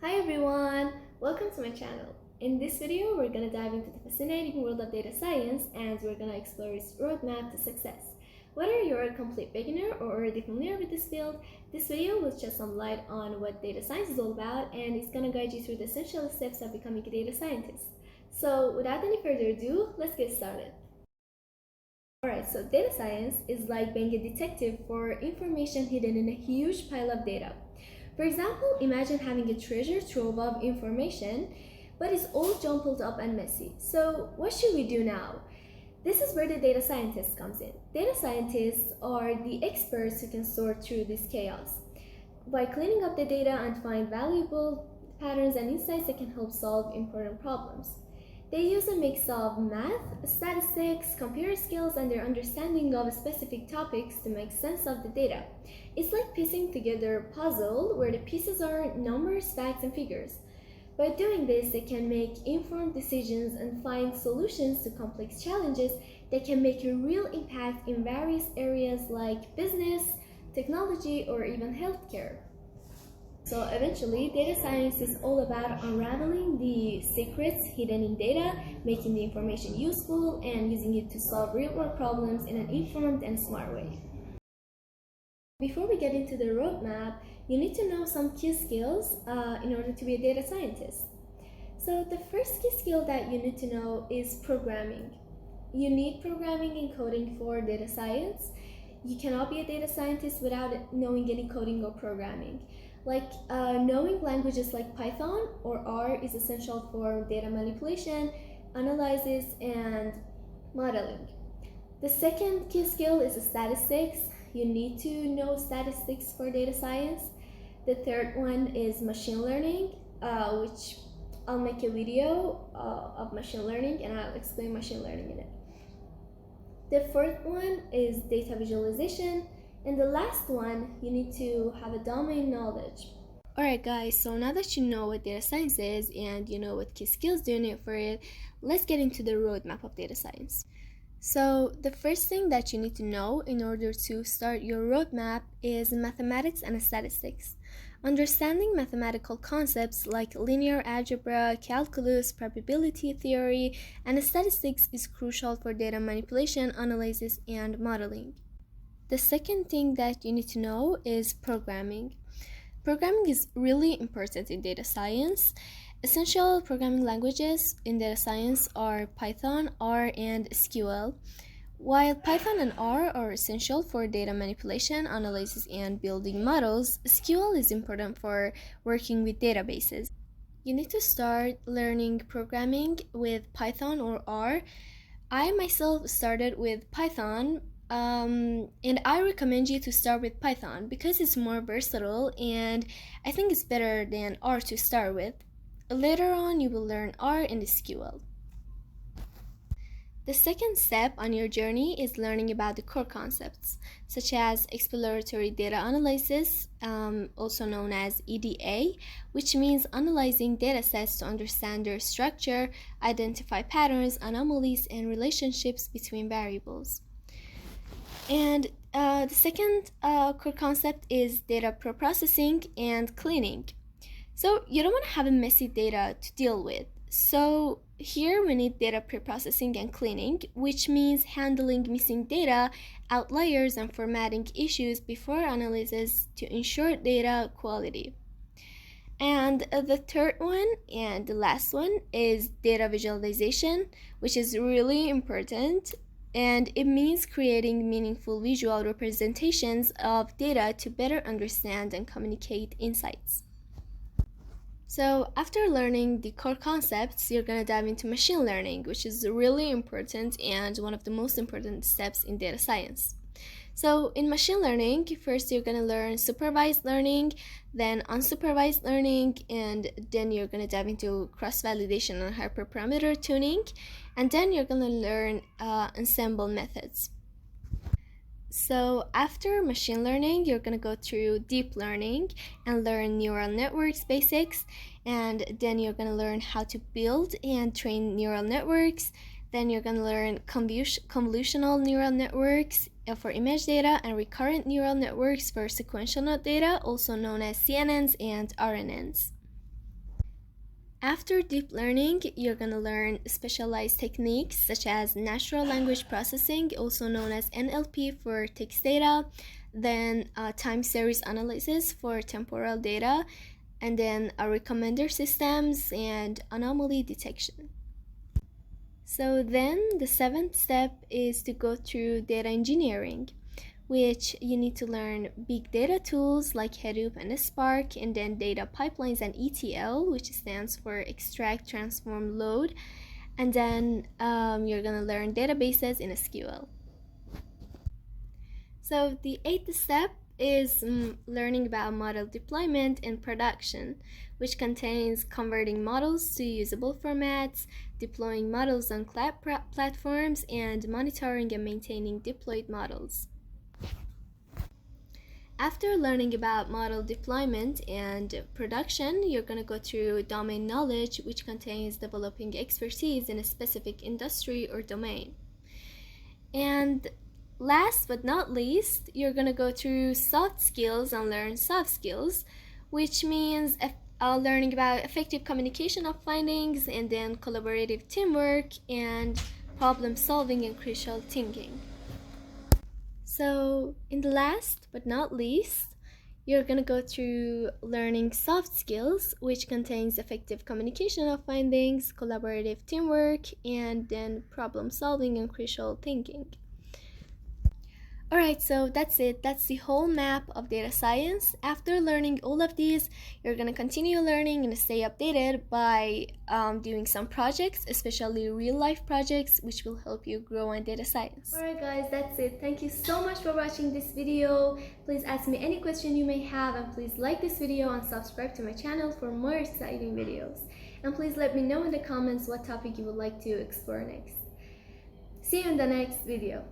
Hi everyone! Welcome to my channel. In this video, we're going to dive into the fascinating world of data science and we're going to explore its roadmap to success. Whether you're a complete beginner or already familiar with this field, this video will shed some light on what data science is all about and it's going to guide you through the essential steps of becoming a data scientist. So without any further ado, let's get started. Alright, so data science is like being a detective for information hidden in a huge pile of data. For example, imagine having a treasure trove of information, but it's all jumbled up and messy. So what should we do now? This is where the data scientist comes in. Data scientists are the experts who can sort through this chaos. By cleaning up the data and find valuable patterns and insights that can help solve important problems. They use a mix of math, statistics, computer skills, and their understanding of specific topics to make sense of the data. It's like piecing together a puzzle where the pieces are numbers, facts, and figures. By doing this, they can make informed decisions and find solutions to complex challenges that can make a real impact in various areas like business, technology, or even healthcare. So eventually, data science is all about unraveling the secrets hidden in data, making the information useful, and using it to solve real-world problems in an informed and smart way. Before we get into the roadmap, you need to know some key skills in order to be a data scientist. So the first key skill that you need to know is programming. You need programming and coding for data science. You cannot be a data scientist without knowing any coding or programming. Knowing languages like Python or R is essential for data manipulation, analysis, and modeling. The second key skill is statistics. You need to know statistics for data science. The third one is machine learning, which I'll make a video of machine learning and I'll explain machine learning in it. The fourth one is data visualization. And the last one, you need to have a domain knowledge. Alright guys, so now that you know what data science is and you know what key skills do you need for it, let's get into the roadmap of data science. So the first thing that you need to know in order to start your roadmap is mathematics and statistics. Understanding mathematical concepts like linear algebra, calculus, probability theory, and statistics is crucial for data manipulation, analysis, and modeling. The second thing that you need to know is programming. Programming is really important in data science. Essential programming languages in data science are Python, R, and SQL. While Python and R are essential for data manipulation, analysis, and building models, SQL is important for working with databases. You need to start learning programming with Python or R. I myself started with Python. And I recommend you to start with Python because it's more versatile and I think it's better than R to start with. Later on, you will learn R and SQL. The second step on your journey is learning about the core concepts, such as exploratory data analysis, also known as EDA, which means analyzing data sets to understand their structure, identify patterns, anomalies, and relationships between variables. And the second core concept is data preprocessing and cleaning. So you don't want to have a messy data to deal with. So here we need data preprocessing and cleaning, which means handling missing data, outliers, and formatting issues before analysis to ensure data quality. And the third one and the last one is data visualization, which is really important. And it means creating meaningful visual representations of data to better understand and communicate insights. So after learning the core concepts, you're going to dive into machine learning, which is really important and one of the most important steps in data science. So in machine learning, first you're going to learn supervised learning, then unsupervised learning, and then you're going to dive into cross-validation and hyperparameter tuning, and then you're going to learn ensemble methods. So after machine learning, you're going to go through deep learning and learn neural networks basics, and then you're going to learn how to build and train neural networks. Then you're going to learn convolutional neural networks for image data and recurrent neural networks for sequential node data, also known as CNNs and RNNs. After deep learning, you're going to learn specialized techniques such as natural language processing, also known as NLP for text data, then time series analysis for temporal data, and then recommender systems and anomaly detection. So then the seventh step is to go through data engineering, which you need to learn big data tools like Hadoop and Spark, and then data pipelines and ETL, which stands for extract, transform, load, and then you're gonna learn databases in SQL. So the eighth step is learning about model deployment in production, which contains converting models to usable formats, deploying models on cloud platforms, and monitoring and maintaining deployed models. After learning about model deployment and production, you're going to go through domain knowledge, which contains developing expertise in a specific industry or domain. And last but not least, you're going to go through soft skills and learn soft skills, which means learning about effective communication of findings, and then collaborative teamwork and problem solving and critical thinking. So in the last but not least, you're going to go through learning soft skills, which contains effective communication of findings, collaborative teamwork, and then problem solving and critical thinking. Alright, so that's it. That's the whole map of data science. After learning all of these, you're going to continue learning and stay updated by doing some projects, especially real life projects, which will help you grow in data science. Alright guys, that's it. Thank you so much for watching this video. Please ask me any question you may have, and please like this video and subscribe to my channel for more exciting videos. And please let me know in the comments what topic you would like to explore next. See you in the next video.